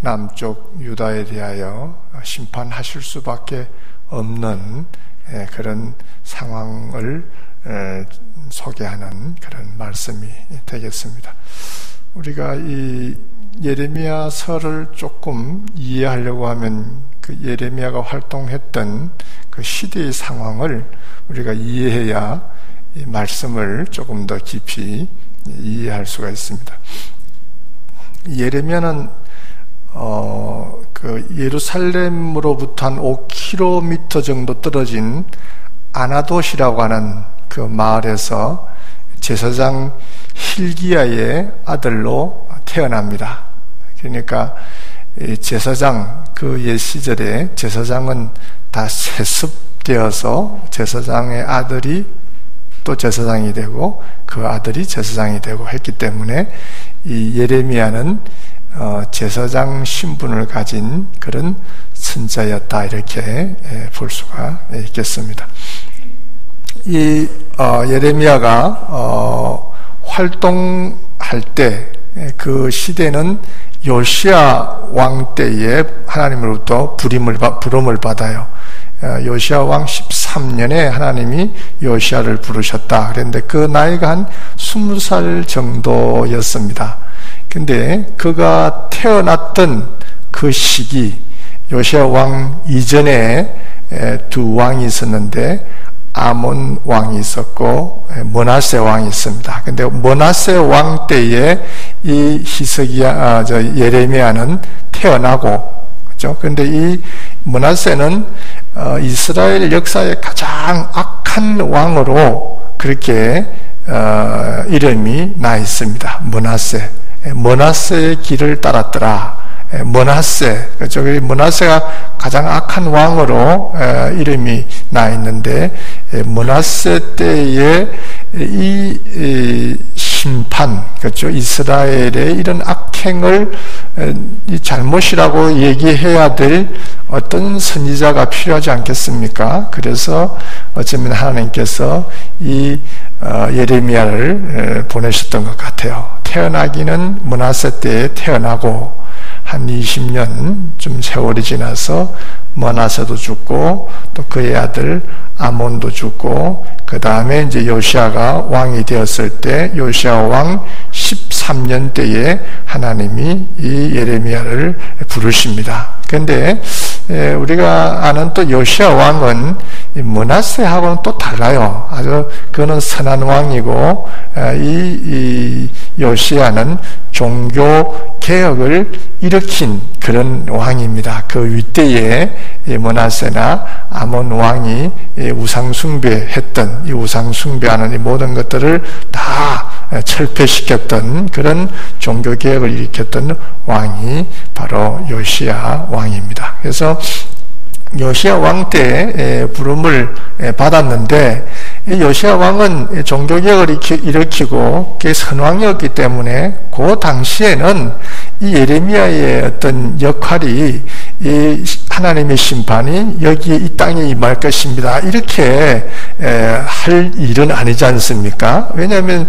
남쪽 유다에 대하여 심판하실 수밖에 없는 그런 상황을 소개하는 그런 말씀이 되겠습니다. 우리가 이 예레미야서를 조금 이해하려고 하면 그 예레미야가 활동했던 그 시대의 상황을 우리가 이해해야 이 말씀을 조금 더 깊이 이해할 수가 있습니다. 예레미야는 그 예루살렘으로부터 한 5km 정도 떨어진 아나돗이라고 하는 그 마을에서 제사장 힐기야의 아들로 태어납니다. 그러니까 제사장, 그 옛 시절에 제사장은 다 세습되어서 제사장의 아들이 또 제사장이 되고 그 아들이 제사장이 되고 했기 때문에 이 예레미야는 제사장 신분을 가진 그런 선자였다, 이렇게 볼 수가 있겠습니다. 이 예레미야가 활동할 때 그 시대는 요시야 왕 때에 하나님으로부터 부름을 받아요. 요시야 왕 13년에 하나님이 요시야를 부르셨다. 그런데 그 나이가 한 20살 정도였습니다. 근데 그가 태어났던 그 시기, 요시야 왕 이전에 두 왕이 있었는데 아몬 왕이 있었고 므낫세 왕이 있습니다. 근데 므낫세 왕 때에 이 예레미야는 태어나고, 그렇죠? 근데 이 므낫세는 이스라엘 역사의 가장 악한 왕으로 그렇게 이름이 나 있습니다. 므낫세의 길을 따랐더라. 므낫세, 그렇죠? 므낫세가 가장 악한 왕으로 이름이 나 있는데, 므낫세 때의 이 심판, 그렇죠? 이스라엘의 이런 악행을 잘못이라고 얘기해야 될 어떤 선지자가 필요하지 않겠습니까? 그래서 어쩌면 하나님께서 이 예레미야를 보내셨던 것 같아요. 태어나기는 므낫세 때에 태어나고 한 20년 좀 세월이 지나서 므낫세도 죽고 또 그의 아들 아몬도 죽고, 그 다음에 이제 요시야가 왕이 되었을 때 요시야 왕 13년 때에 하나님이 이 예레미야를 부르십니다. 근데 우리가 아는 또 요시야 왕은 므낫세하고는 또 달라요. 아주 그는 선한 왕이고, 이 요시야는 종교 개혁을 일으킨 그런 왕입니다. 그 윗대에 므낫세나 아몬 왕이 우상 숭배했던, 이 우상 숭배하는 이 모든 것들을 다 철폐시켰던 그런 종교 개혁을 일으켰던 왕이 바로 요시야 왕입니다. 그래서 요시야 왕 때 부름을 받았는데, 요시야 왕은 종교개혁을 일으키고 그게 선왕이었기 때문에 그 당시에는 이 예레미야의 어떤 역할이 이 하나님의 심판이 여기에 이 땅에 임할 것입니다, 이렇게 할 일은 아니지 않습니까? 왜냐하면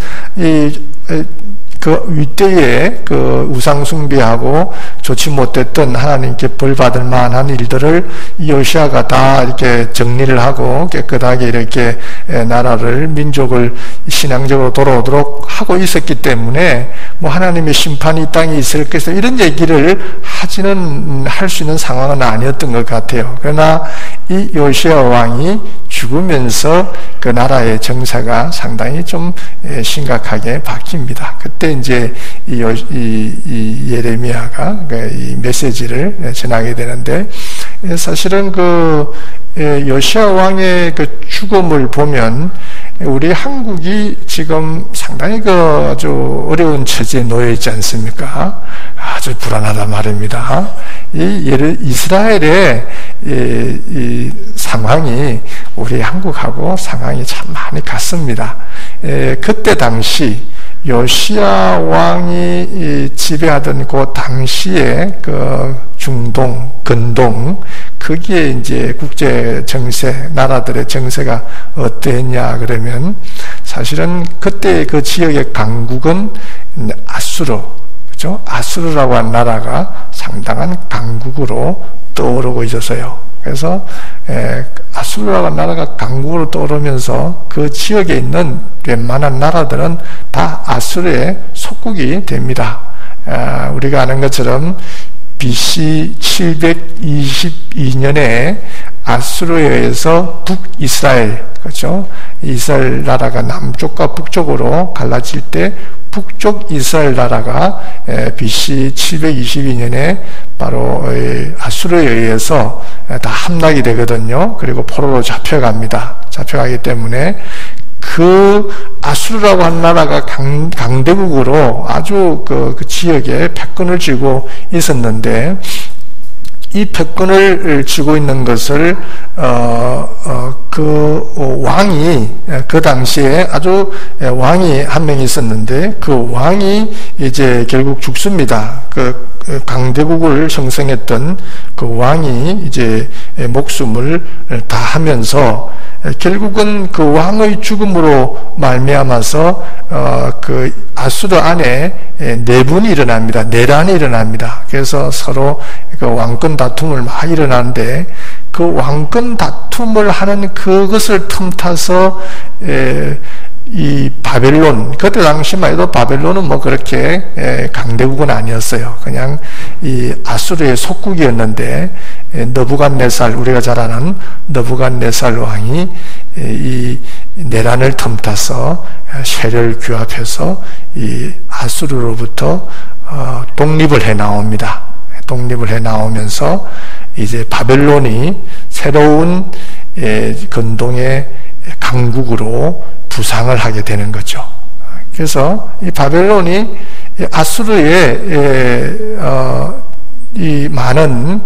그 윗대에 그 우상 숭배하고 좋지 못했던 하나님께 벌 받을 만한 일들을 요시야가 다 이렇게 정리를 하고 깨끗하게 이렇게 나라를, 민족을 신앙적으로 돌아오도록 하고 있었기 때문에 뭐 하나님의 심판이 이 땅에 있을 것이다, 이런 얘기를 할 수 있는 상황은 아니었던 것 같아요. 그러나 이 요시야 왕이 죽으면서 그 나라의 정세가 상당히 좀 심각하게 바뀝니다. 그때 이제 이 예레미야가 이 메시지를 전하게 되는데, 사실은 그 요시야 왕의 그 죽음을 보면 우리 한국이 지금 상당히 그 아주 어려운 처지에 놓여 있지 않습니까? 아주 불안하단 말입니다. 이스라엘의 이 상황이 우리 한국하고 상황이 참 많이 같습니다. 그때 당시 요시야 왕이 지배하던 그 당시에 그 중동, 근동, 거기에 이제 국제 정세, 나라들의 정세가 어땠냐 그러면, 사실은 그때 그 지역의 강국은 아수르, 그렇죠? 아수르라고 한 나라가 상당한 강국으로 떠오르고 있었어요. 그래서 아수르라는 나라가 강국으로 떠오르면서 그 지역에 있는 웬만한 나라들은 다 아수르의 속국이 됩니다. 우리가 아는 것처럼 BC 722년에 아수르에 의해서 북이스라엘, 그렇죠? 이스라엘 나라가 남쪽과 북쪽으로 갈라질 때 북쪽 이스라엘 나라가 BC 722년에 바로 아수르에 의해서 다 함락이 되거든요. 그리고 포로로 잡혀갑니다. 잡혀가기 때문에 그 아수르라고 한 나라가 강대국으로 아주 그 지역에 패권을 쥐고 있었는데, 이 패권을 쥐고 있는 것을 그 왕이, 그 당시에 아주 왕이 한 명 있었는데, 그 왕이 이제 결국 죽습니다. 그 강대국을 형성했던 그 왕이 이제 목숨을 다하면서 결국은 그 왕의 죽음으로 말미암아서 그 아수르 안에 내분이 일어납니다. 내란이 일어납니다. 그래서 서로 그 왕권 다툼을 막 일어나는데, 그 왕권 다툼을 하는 그것을 틈타서 이 바벨론, 그때 당시만 해도 바벨론은 뭐 그렇게 강대국은 아니었어요. 그냥 이 아수르의 속국이었는데, 느부갓네살, 우리가 잘 아는 느부갓네살 왕이 이 내란을 틈타서 세력을 규합해서 이 아수르로부터 독립을 해 나옵니다. 독립을 해 나오면서 이제 바벨론이 새로운 근동의 강국으로 부상을 하게 되는 거죠. 그래서 이 바벨론이 아수르의 이 많은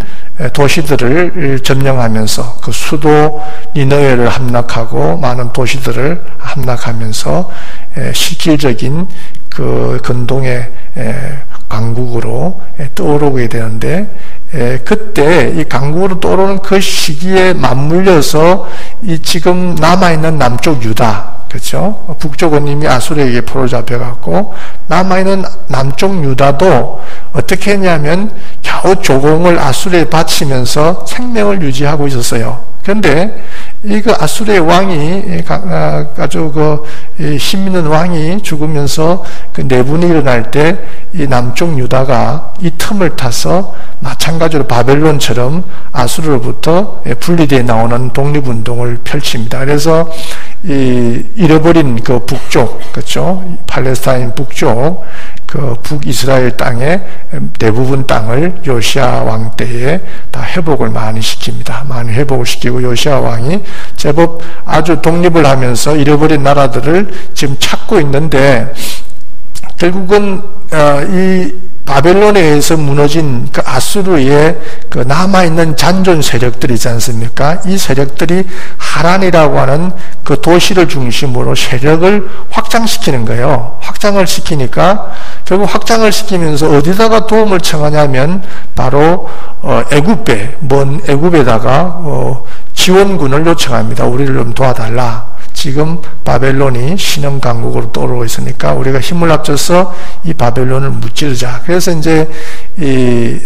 도시들을 점령하면서 그 수도 니느웨를 함락하고 많은 도시들을 함락하면서 실질적인 그 근동의 강국으로 떠오르게 되는데, 그때 이 강국으로 떠오르는 그 시기에 맞물려서 이 지금 남아있는 남쪽 유다, 그렇죠? 북쪽은 이미 아수르에게 포로 잡혀갔고, 남아있는 남쪽 유다도 어떻게 했냐면 겨우 조공을 아수르에 바치면서 생명을 유지하고 있었어요. 그런데 이거 아수르의 왕이 아주 그 힘 있는 왕이 죽으면서 그 내분이 일어날 때 이 남쪽 유다가 이 틈을 타서 마찬가지로 바벨론처럼 아수르로부터 분리되어 나오는 독립운동을 펼칩니다. 그래서 이 잃어버린 그 북쪽, 그렇죠? 팔레스타인 북쪽 그 북이스라엘 땅의 대부분 땅을 요시야 왕 때에 다 회복을 많이 시킵니다. 많이 회복을 시키고, 요시야 왕이 제법 아주 독립을 하면서 잃어버린 나라들을 지금 찾고 있는데, 결국은 이 바벨론에 의해서 무너진 그 아수르의 그 남아있는 잔존 세력들이 있지 않습니까? 이 세력들이 하란이라고 하는 그 도시를 중심으로 세력을 확장시키는 거예요. 확장을 시키니까 결국 확장을 시키면서 어디다가 도움을 청하냐면 바로 애굽에, 먼 애굽에다가 지원군을 요청합니다. 우리를 좀 도와달라. 지금 바벨론이 신흥 강국으로 떠오르고 있으니까 우리가 힘을 합쳐서 이 바벨론을 무찌르자. 그래서 이제 이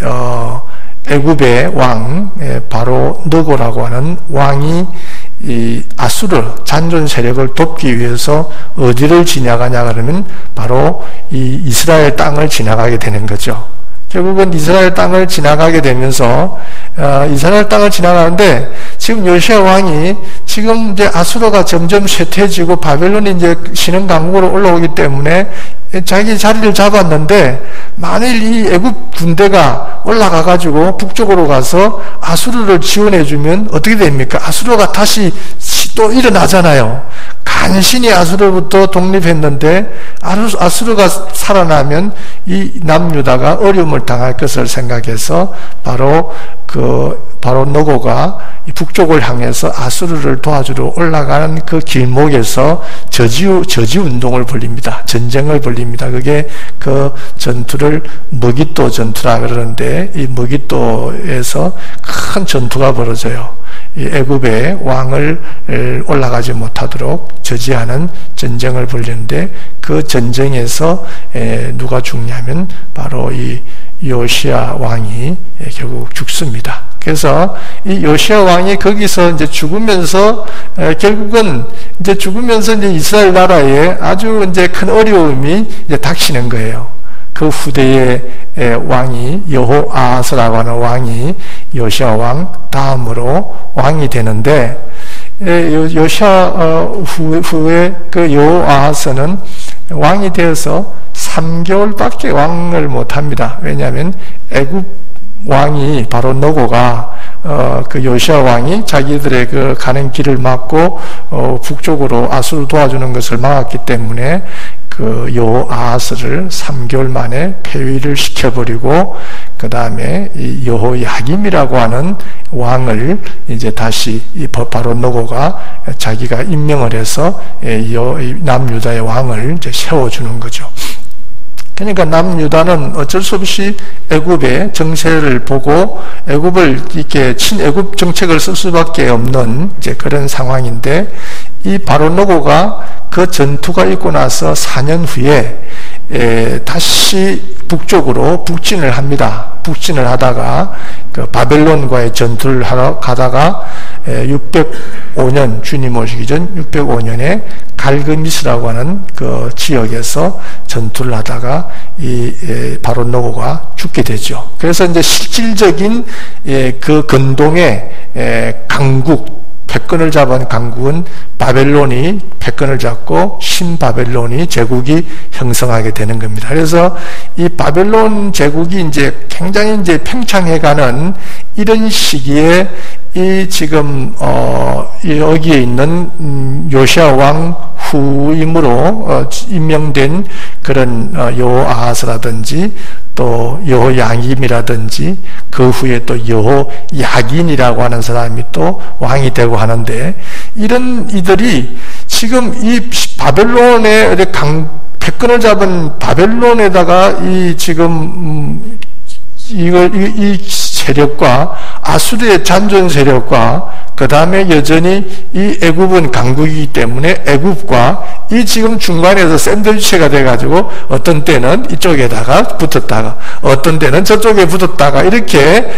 애굽의 왕 바로 느고라고 하는 왕이 이 아수르 잔존 세력을 돕기 위해서 어디를 지나가냐 그러면 바로 이 이스라엘 땅을 지나가게 되는 거죠. 결국은 이스라엘 땅을 지나가게 되면서 이스라엘 땅을 지나가는데, 지금 요시야 왕이 지금 이제 아수르가 점점 쇠퇴해지고 바벨론이 이제 신흥 강국으로 올라오기 때문에 자기 자리를 잡았는데, 만일 이 애굽 군대가 올라가 가지고 북쪽으로 가서 아수르를 지원해 주면 어떻게 됩니까? 아수르가 다시 또 일어나잖아요. 간신히 아수르부터 독립했는데 아수르가 살아나면 이 남유다가 어려움을 당할 것을 생각해서 바로 느고가 북쪽을 향해서 아수르를 도와주러 올라가는 그 길목에서 저지 운동을 벌립니다. 전쟁을 벌립니다. 그게 그 전투를 머깃도 전투라 그러는데, 이 머깃도에서 큰 전투가 벌어져요. 이 애굽의 왕을 올라가지 못하도록 저지하는 전쟁을 벌이는데, 그 전쟁에서 누가 죽냐면 바로 이 요시야 왕이 결국 죽습니다. 그래서 이 요시야 왕이 거기서 이제 죽으면서 결국은 이제 죽으면서 이제 이스라엘 나라에 아주 이제 큰 어려움이 이제 닥치는 거예요. 그 후대의 왕이 여호아하스라고 하는 왕이 요시야 왕 다음으로 왕이 되는데, 요시야 후에 그 여호아하스는 왕이 되어서 3개월밖에 왕을 못합니다. 왜냐하면 애굽 왕이 바로 노고가 그 요시야 왕이 자기들의 그 가는 길을 막고 북쪽으로 아수를 도와주는 것을 막았기 때문에 그 여호아하스를 3개월 만에 폐위를 시켜버리고, 그 다음에 이 여호야김이라고 하는 왕을 이제 다시 바로 노고가 자기가 임명을 해서 남유다의 왕을 이제 세워주는 거죠. 그러니까 남유다는 어쩔 수 없이 애굽의 정세를 보고 애굽을 이렇게 친애굽 정책을 쓸 수밖에 없는 이제 그런 상황인데, 이 바로 노고가 그 전투가 있고 나서 4년 후에 다시 북쪽으로 북진을 합니다. 북진을 하다가 그 바벨론과의 전투를 하러 가다가 605년 주님 오시기 전 605년에 갈그미스라고 하는 그 지역에서 전투를 하다가 이 바로 노고가 죽게 되죠. 그래서 이제 실질적인 그 근동의 강국, 패권을 잡은 강국은 바벨론이 패권을 잡고 신바벨론이 제국이 형성하게 되는 겁니다. 그래서 이 바벨론 제국이 이제 굉장히 이제 팽창해가는 이런 시기에 이 지금 여기에 있는 요시야 왕 후임으로 임명된 그런 여호아하스라든지 또 여호야김이라든지 그 후에 또 여호야긴이라고 하는 사람이 또 왕이 되고 하는데, 이런 이들이 지금 이 바벨론의 패권을 잡은 바벨론에다가 이 지금 이 세력과 아수르의 잔존 세력과 그 다음에 여전히 이 애굽은 강국이기 때문에 애굽과 이 지금 중간에서 샌드위치가 돼가지고 어떤 때는 이쪽에다가 붙었다가 어떤 때는 저쪽에 붙었다가 이렇게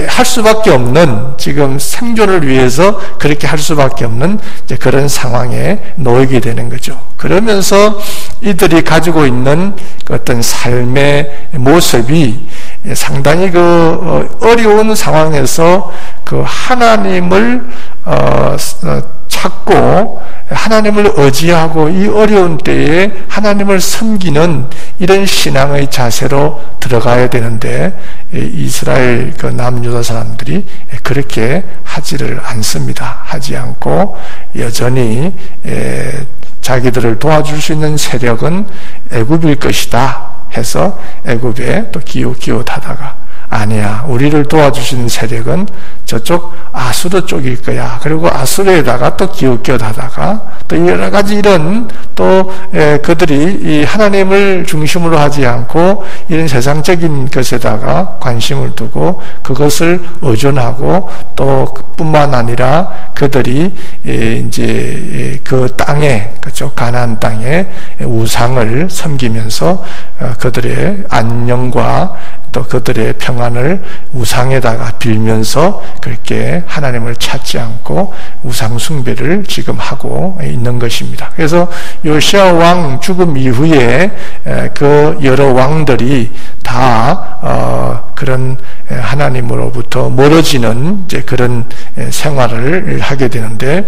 할 수밖에 없는, 지금 생존을 위해서 그렇게 할 수밖에 없는 이제 그런 상황에 놓이게 되는 거죠. 그러면서 이들이 가지고 있는 어떤 삶의 모습이 상당히 그 어려운 상황에서 그 하나님을 찾고 하나님을 의지하고 이 어려운 때에 하나님을 섬기는 이런 신앙의 자세로 들어가야 되는데, 이스라엘 그 남유다 사람들이 그렇게 하지를 않습니다. 하지 않고 여전히 자기들을 도와줄 수 있는 세력은 애굽일 것이다 해서 애굽에 또 기웃기웃하다가, 아니야, 우리를 도와주시는 세력은 저쪽 아수르 쪽일 거야. 그리고 아수르에다가 또 기웃기웃하다가 또 여러 가지 이런 또 그들이 이 하나님을 중심으로 하지 않고 이런 세상적인 것에다가 관심을 두고 그것을 의존하고, 또 뿐만 아니라 그들이 이제 그 땅에, 그쪽 가나안 땅에 우상을 섬기면서 그들의 안녕과 또 그들의 평안을 우상에다가 빌면서 그렇게 하나님을 찾지 않고 우상 숭배를 지금 하고 있는 것입니다. 그래서 요시야 왕 죽음 이후에 그 여러 왕들이 다 그런 하나님으로부터 멀어지는 이제 그런 생활을 하게 되는데,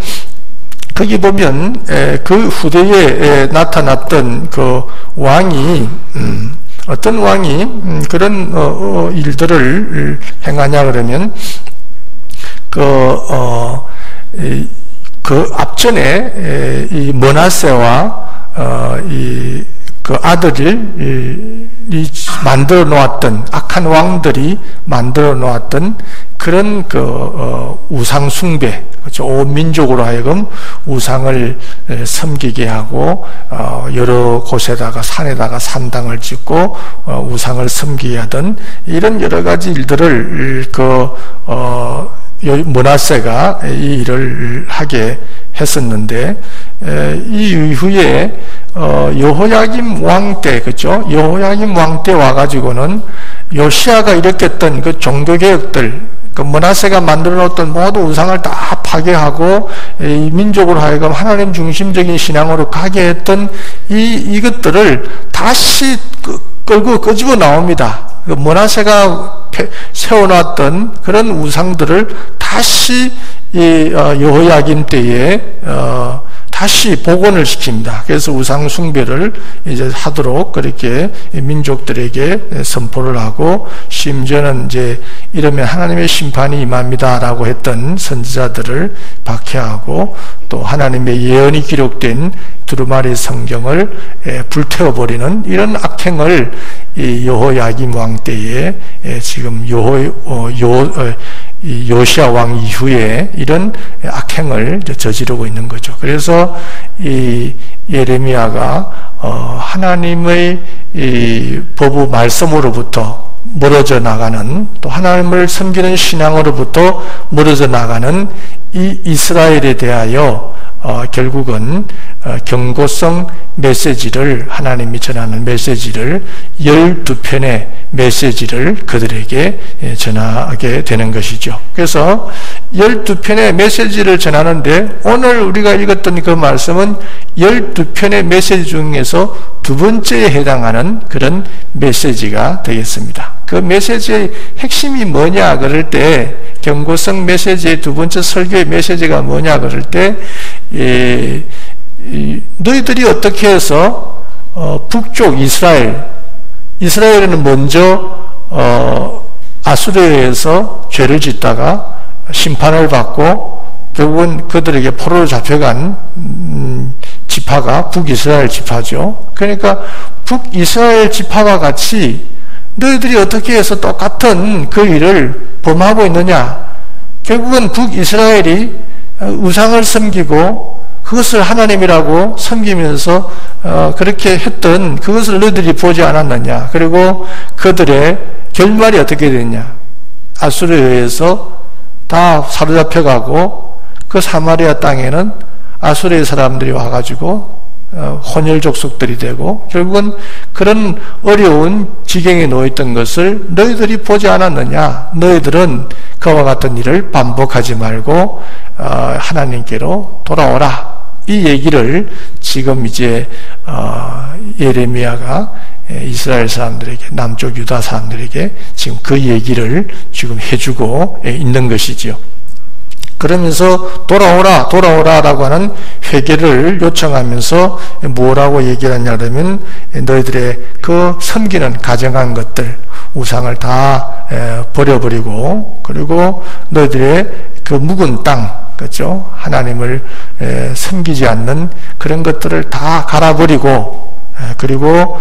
거기 보면 그 후대에 나타났던 그 왕이 어떤 왕이 그런 일들을 행하냐 그러면 그 앞전에 이 므낫세와 그 아들이 만들어 놓았던 악한 왕들이 만들어 놓았던 그런 우상 숭배, 그렇죠? 온 민족으로 하여금 우상을 섬기게 하고 여러 곳에다가 산에다가 산당을 짓고 우상을 섬기게 하던 이런 여러 가지 일들을 므낫세가 이 일을 하게 했었는데, 이 이후에 여호야김 왕 때, 그죠? 여호야김 왕 때 와가지고는 요시야가 일으켰던 그 종교개혁들, 그 므낫세가 만들어 놓았던 모든 우상을 다 파괴하고 이 민족으로 하여금 하나님 중심적인 신앙으로 가게 했던 이것들을 다시 끌고 끄집어 나옵니다. 그 므낫세가 세워놨던 그런 우상들을 다시 여호야김 때에 다시 복원을 시킵니다. 그래서 우상 숭배를 이제 하도록 그렇게 민족들에게 선포를 하고, 심지어는 이제 이러면 하나님의 심판이 임합니다라고 했던 선지자들을 박해하고, 또 하나님의 예언이 기록된 두루마리 성경을 불태워버리는 이런 악행을 이 여호야김 왕 때에 지금 요시야 왕 이후에 이런 악행을 저지르고 있는 거죠. 그래서 이 예레미야가 하나님의 이 법의 말씀으로부터 멀어져 나가는, 또 하나님을 섬기는 신앙으로부터 멀어져 나가는 이 이스라엘에 대하여 결국은 경고성 메시지를, 하나님이 전하는 메시지를 12편의 메시지를 그들에게 전하게 되는 것이죠. 그래서 12편의 메시지를 전하는데, 오늘 우리가 읽었던 그 말씀은 12편의 메시지 중에서 두 번째에 해당하는 그런 메시지가 되겠습니다. 그 메시지의 핵심이 뭐냐 그럴 때, 경고성 메시지의 두 번째 설교의 메시지가 뭐냐 그럴 때, 너희들이 어떻게 해서 북쪽 이스라엘은 먼저 아수르에서 죄를 짓다가 심판을 받고 결국은 그들에게 포로로 잡혀간 지파가 북이스라엘 지파죠. 그러니까 북이스라엘 지파와 같이 너희들이 어떻게 해서 똑같은 그 일을 범하고 있느냐. 결국은 북이스라엘이 우상을 섬기고 그것을 하나님이라고 섬기면서 그렇게 했던 그것을 너희들이 보지 않았느냐. 그리고 그들의 결말이 어떻게 됐냐. 아수르에 의해서 다 사로잡혀가고, 그 사마리아 땅에는 아수르의 사람들이 와가지고 혼혈 족속들이 되고, 결국은 그런 어려운 지경에 놓여있던 것을 너희들이 보지 않았느냐. 너희들은 그와 같은 일을 반복하지 말고 하나님께로 돌아오라. 이 얘기를 지금 이제 예레미야가 이스라엘 사람들에게, 남쪽 유다 사람들에게 지금 그 얘기를 지금 해주고 있는 것이지요. 그러면서 돌아오라라고 하는 회개를 요청하면서 뭐라고 얘기를 하냐 그러면, 너희들의 그 섬기는 가정한 것들, 우상을 다 버려버리고, 그리고 너희들의 그 묵은 땅, 그렇죠? 하나님을 섬기지 않는 그런 것들을 다 갈아버리고, 그리고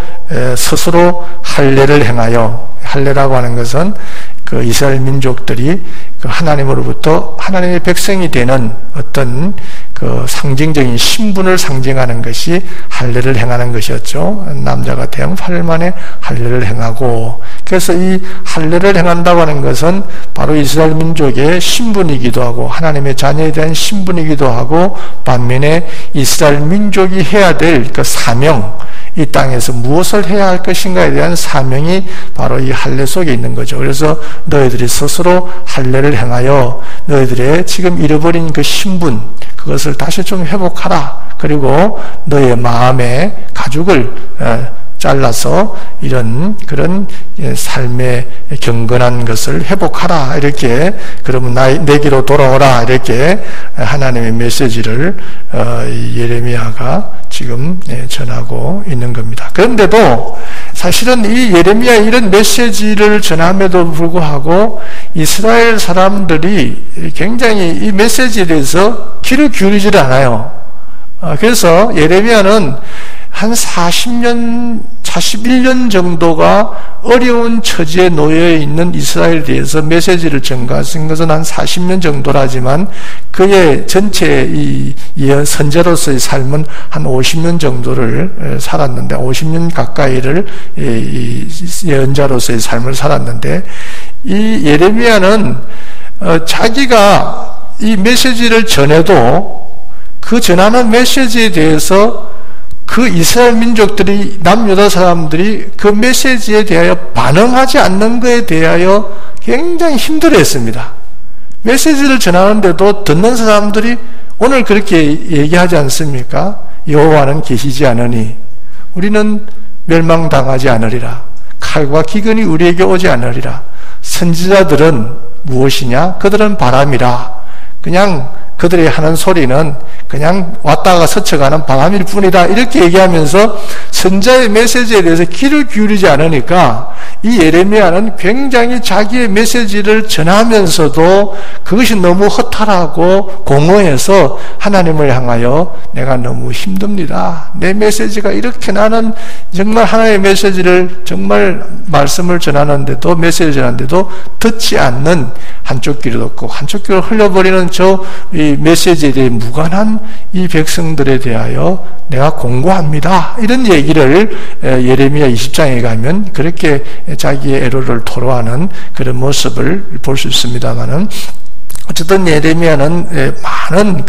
스스로 할례를 행하여, 할례라고 하는 것은 그 이스라엘 민족들이 그 하나님으로부터 하나님의 백성이 되는 어떤 그 상징적인 신분을 상징하는 것이 할례를 행하는 것이었죠. 남자가 태어난 8일 만에 할례를 행하고, 그래서 이 할례를 행한다고 하는 것은 바로 이스라엘 민족의 신분이기도 하고 하나님의 자녀에 대한 신분이기도 하고, 반면에 이스라엘 민족이 해야 될 그 사명, 이 땅에서 무엇을 해야 할 것인가에 대한 사명이 바로 이 할례 속에 있는 거죠. 그래서 너희들이 스스로 할례를 행하여 너희들의 지금 잃어버린 그 신분, 그것을 다시 좀 회복하라. 그리고 너의 마음의 가죽을 잘라서 이런 그런 삶의 경건한 것을 회복하라. 이렇게, 그러면 내게로 돌아오라. 이렇게 하나님의 메시지를 예레미야가 지금 전하고 있는 겁니다. 그런데도 사실은 이 예레미야 이런 메시지를 전함에도 불구하고 이스라엘 사람들이 굉장히 이 메시지에 대해서 귀를 기울이질 않아요. 그래서 예레미야는 한 41년 정도가 어려운 처지에 놓여 있는 이스라엘에 대해서 메시지를 전가한 것은 한 40년 정도라지만, 그의 전체 이 선제로서의 삶은 한 50년 정도를 살았는데, 50년 가까이를 예언자로서의 삶을 살았는데, 이 예레미야는 자기가 이 메시지를 전해도 그 전하는 메시지에 대해서 그 이스라엘 민족들이, 남유다 사람들이 그 메시지에 대하여 반응하지 않는 것에 대하여 굉장히 힘들어했습니다. 메시지를 전하는데도 듣는 사람들이 오늘 그렇게 얘기하지 않습니까? 여호와는 계시지 않으니 우리는 멸망당하지 않으리라. 칼과 기근이 우리에게 오지 않으리라. 선지자들은 무엇이냐? 그들은 바람이라. 그냥 그들이 하는 소리는 그냥 왔다가 스쳐가는 바람일 뿐이다. 이렇게 얘기하면서 선자의 메시지에 대해서 귀를 기울이지 않으니까 이 예레미야는 굉장히 자기의 메시지를 전하면서도 그것이 너무 허탈하고 공허해서 하나님을 향하여 내가 너무 힘듭니다. 내 메시지가 이렇게, 나는 정말 하나님의 메시지를, 정말 말씀을 전하는데도, 메시지를 전하는데도 듣지 않는, 한쪽 귀를 듣고 한쪽 귀를 흘려버리는 이 메시지에 대해 무관한 이 백성들에 대하여 내가 공고합니다. 이런 얘기를 예레미야 20장에 가면 그렇게 자기의 애로를 토로하는 그런 모습을 볼 수 있습니다만은, 어쨌든 예레미야는 많은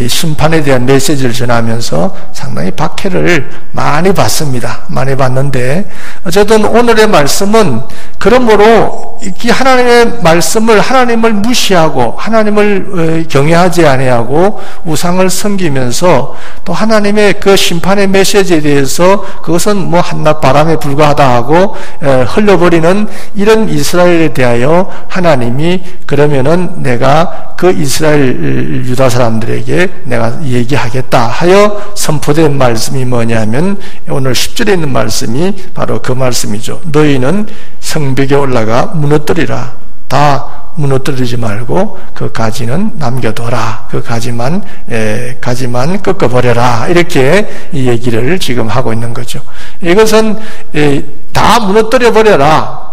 심판에 대한 메시지를 전하면서 상당히 박해를 많이 받습니다. 많이 받는데, 어쨌든 오늘의 말씀은 그러므로 이 하나님의 말씀을, 하나님을 무시하고 하나님을 경외하지 아니하고 우상을 섬기면서 또 하나님의 그 심판의 메시지에 대해서 그것은 뭐 한낮 바람에 불과하다 하고 흘려버리는 이런 이스라엘에 대하여 하나님이, 그러면은 내가 그 이스라엘 유다 사람들에게 내가 얘기하겠다 하여 선포된 말씀이 뭐냐면 오늘 10절에 있는 말씀이 바로 그 말씀이죠. 너희는 성벽에 올라가 무너뜨리라. 다 무너뜨리지 말고 그 가지는 남겨둬라. 그 가지만 꺾어버려라. 이렇게 이 얘기를 지금 하고 있는 거죠. 이것은 다 무너뜨려버려라.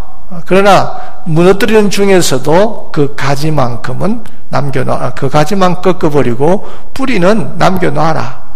그러나 무너뜨리는 중에서도 그 가지만큼은 남겨놔. 그 가지만 꺾어버리고 뿌리는 남겨놔라.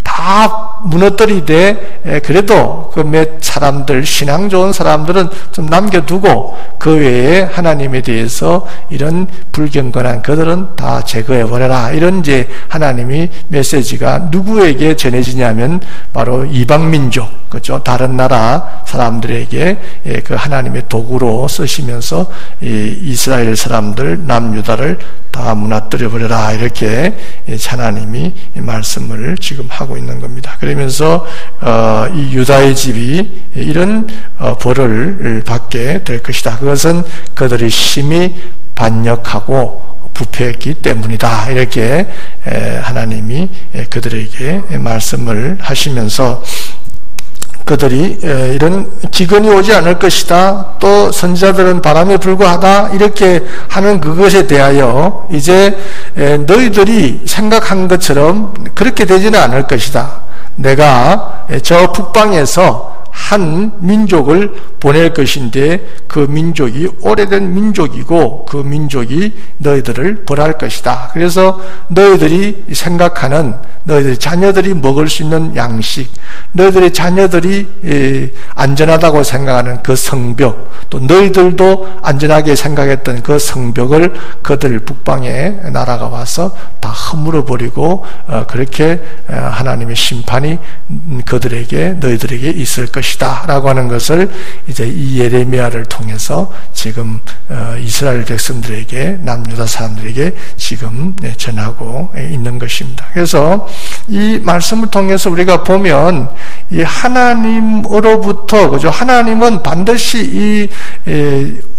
다 무너뜨리되 그래도 그 몇 사람들, 신앙 좋은 사람들은 좀 남겨두고 그 외에 하나님에 대해서 이런 불경건한 그들은 다 제거해버려라. 이런 이제 하나님이 메시지가 누구에게 전해지냐면 바로 이방민족, 그렇죠? 다른 나라 사람들에게 그 하나님의 도구로 쓰시면서 이스라엘 사람들, 남유다를 다 무너뜨려버려라. 이렇게 하나님이 말씀을 지금 하고 있는 겁니다. 그러면서 이 유다의 집이 이런 벌을 받게 될 것이다. 그것은 그들이 심히 반역하고 부패했기 때문이다. 이렇게 하나님이 그들에게 말씀을 하시면서 그들이 이런 기근이 오지 않을 것이다. 또 선지자들은 바람에 불과하다. 이렇게 하는 그것에 대하여 이제 너희들이 생각한 것처럼 그렇게 되지는 않을 것이다. 내가 저 북방에서 한 민족을 보낼 것인데 그 민족이 오래된 민족이고 그 민족이 너희들을 벌할 것이다. 그래서 너희들이 생각하는, 너희들 자녀들이 먹을 수 있는 양식, 너희들의 자녀들이 안전하다고 생각하는 그 성벽, 또 너희들도 안전하게 생각했던 그 성벽을 그들 북방의 나라가 와서 다 허물어 버리고 그렇게 하나님의 심판이 그들에게, 너희들에게 있을 것이다 라고 하는 것을 이제 이 예레미야를 통해서 지금 이스라엘 백성들에게, 남유다 사람들에게 지금 전하고 있는 것입니다. 그래서 이 말씀을 통해서 우리가 보면 이 하나님으로부터, 그죠? 하나님은 반드시 이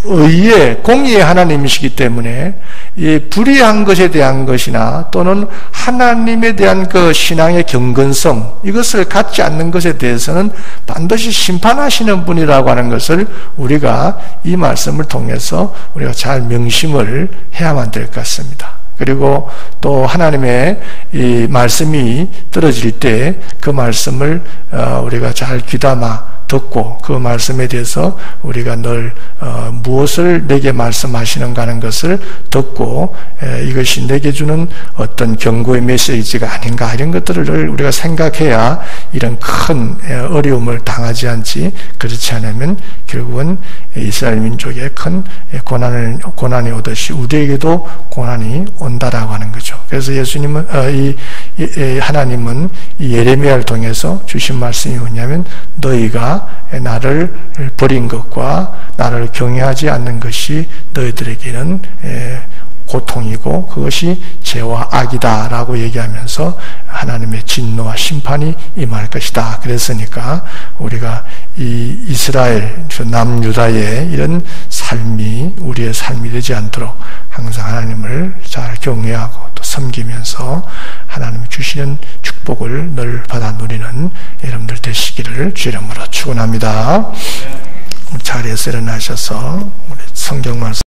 의의, 공의의 하나님이시기 때문에 이 불의한 것에 대한 것이나 또는 하나님에 대한 그 신앙의 경건성, 이것을 갖지 않는 것에 대해서는 반드시 심판하시는 분이라고 하는 것을 우리가 이 말씀을 통해서 우리가 잘 명심을 해야만 될 것 같습니다. 그리고 또 하나님의 이 말씀이 떨어질 때 그 말씀을 우리가 잘 귀담아 듣고 그 말씀에 대해서 우리가 늘 무엇을 내게 말씀하시는가 하는 것을 듣고 이것이 내게 주는 어떤 경고의 메시지가 아닌가 이런 것들을 우리가 생각해야 이런 큰 어려움을 당하지 않지. 그렇지 않으면 결국은 이스라엘 민족의 큰 고난이 오듯이 우리에게도 고난이 온다라고 하는 거죠. 그래서 예수님은 하나님은 예레미야를 통해서 주신 말씀이 뭐냐면 너희가 나를 버린 것과 나를 경외하지 않는 것이 너희들에게는 고통이고 그것이 죄와 악이다 라고 얘기하면서 하나님의 진노와 심판이 임할 것이다. 그랬으니까 우리가 이 이스라엘 남유다의 이런 삶이 우리의 삶이 되지 않도록 항상 하나님을 잘 경외하고 또 섬기면서 하나님이 주시는 축복을 늘 받아 누리는 여러분들 되시기를 주 이름으로 축원합니다. 우리 자리에서 일어나셔서 우리 성경 말씀